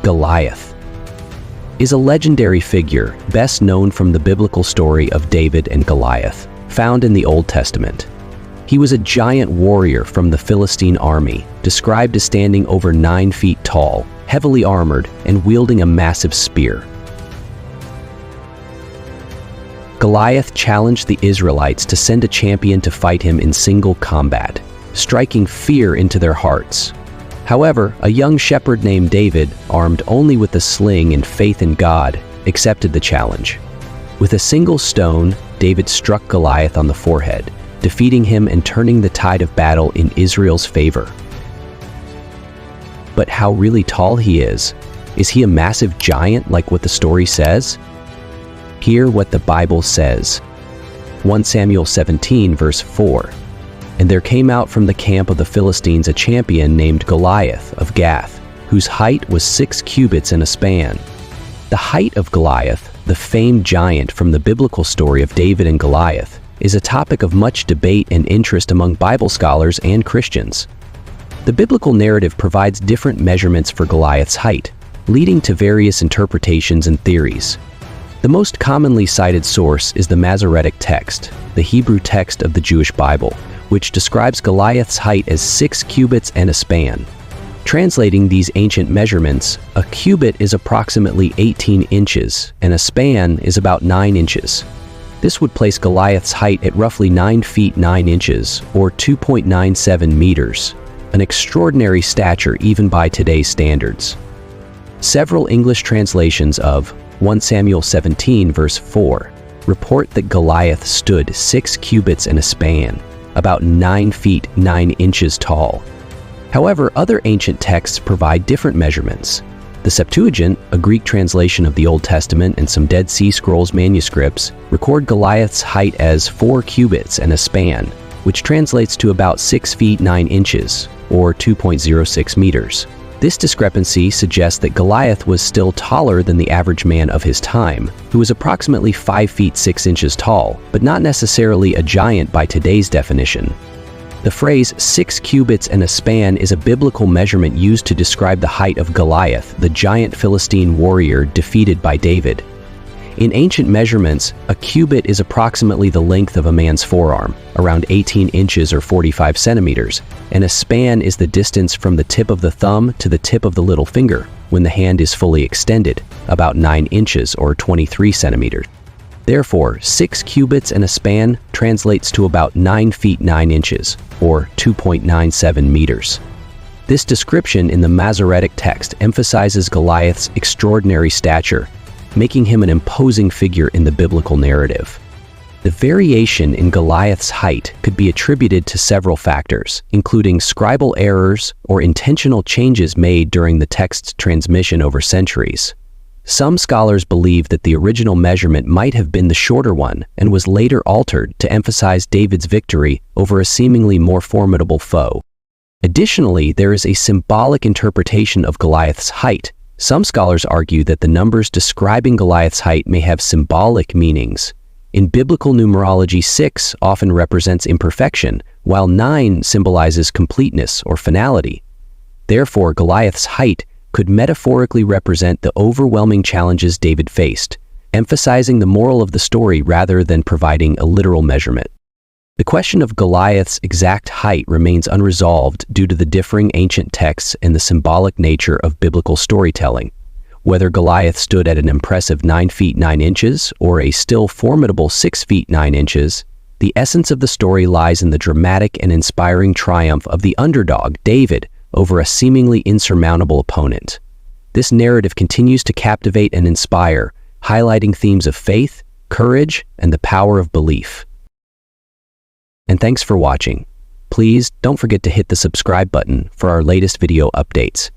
Goliath is a legendary figure best known from the biblical story of David and Goliath, found in the Old Testament. He was a giant warrior from the Philistine army, described as standing over 9 feet tall, heavily armored, and wielding a massive spear. Goliath challenged the Israelites to send a champion to fight him in single combat, striking fear into their hearts. However, a young shepherd named David, armed only with a sling and faith in God, accepted the challenge. With a single stone, David struck Goliath on the forehead, defeating him and turning the tide of battle in Israel's favor. But how really tall he is? Is he a massive giant like what the story says? Hear what the Bible says. 1 Samuel 17 verse 4. And there came out from the camp of the Philistines a champion named Goliath of Gath, whose height was 6 cubits and a span. The height of Goliath, the famed giant from the biblical story of David and Goliath, is a topic of much debate and interest among Bible scholars and Christians. The biblical narrative provides different measurements for Goliath's height, leading to various interpretations and theories. The most commonly cited source is the Masoretic text, the Hebrew text of the Jewish Bible, which describes Goliath's height as 6 cubits and a span. Translating these ancient measurements, a cubit is approximately 18 inches, and a span is about 9 inches. This would place Goliath's height at roughly 9 feet 9 inches, or 2.97 meters, an extraordinary stature even by today's standards. Several English translations of 1 Samuel 17 verse 4 report that Goliath stood 6 cubits and a span, about 9 feet 9 inches tall. However, other ancient texts provide different measurements. The Septuagint, a Greek translation of the Old Testament, and some Dead Sea Scrolls manuscripts record Goliath's height as 4 cubits and a span, which translates to about 6 feet 9 inches, or 2.06 meters. This discrepancy suggests that Goliath was still taller than the average man of his time, who was approximately 5 feet 6 inches tall, but not necessarily a giant by today's definition. The phrase 6 cubits and a span is a biblical measurement used to describe the height of Goliath, the giant Philistine warrior defeated by David. In ancient measurements, a cubit is approximately the length of a man's forearm, around 18 inches or 45 centimeters, and a span is the distance from the tip of the thumb to the tip of the little finger when the hand is fully extended, about 9 inches or 23 centimeters. Therefore, 6 cubits and a span translates to about 9 feet 9 inches, or 2.97 meters. This description in the Masoretic text emphasizes Goliath's extraordinary stature, making him an imposing figure in the biblical narrative. The variation in Goliath's height could be attributed to several factors, including scribal errors or intentional changes made during the text's transmission over centuries. Some scholars believe that the original measurement might have been the shorter one and was later altered to emphasize David's victory over a seemingly more formidable foe. Additionally, there is a symbolic interpretation of Goliath's height. Some scholars argue that the numbers describing Goliath's height may have symbolic meanings. In biblical numerology, 6 often represents imperfection, while 9 symbolizes completeness or finality. Therefore, Goliath's height could metaphorically represent the overwhelming challenges David faced, emphasizing the moral of the story rather than providing a literal measurement. The question of Goliath's exact height remains unresolved due to the differing ancient texts and the symbolic nature of biblical storytelling. Whether Goliath stood at an impressive 9 feet 9 inches or a still formidable 6 feet 9 inches, the essence of the story lies in the dramatic and inspiring triumph of the underdog, David, over a seemingly insurmountable opponent. This narrative continues to captivate and inspire, highlighting themes of faith, courage, and the power of belief. And thanks for watching. Please don't forget to hit the subscribe button for our latest video updates.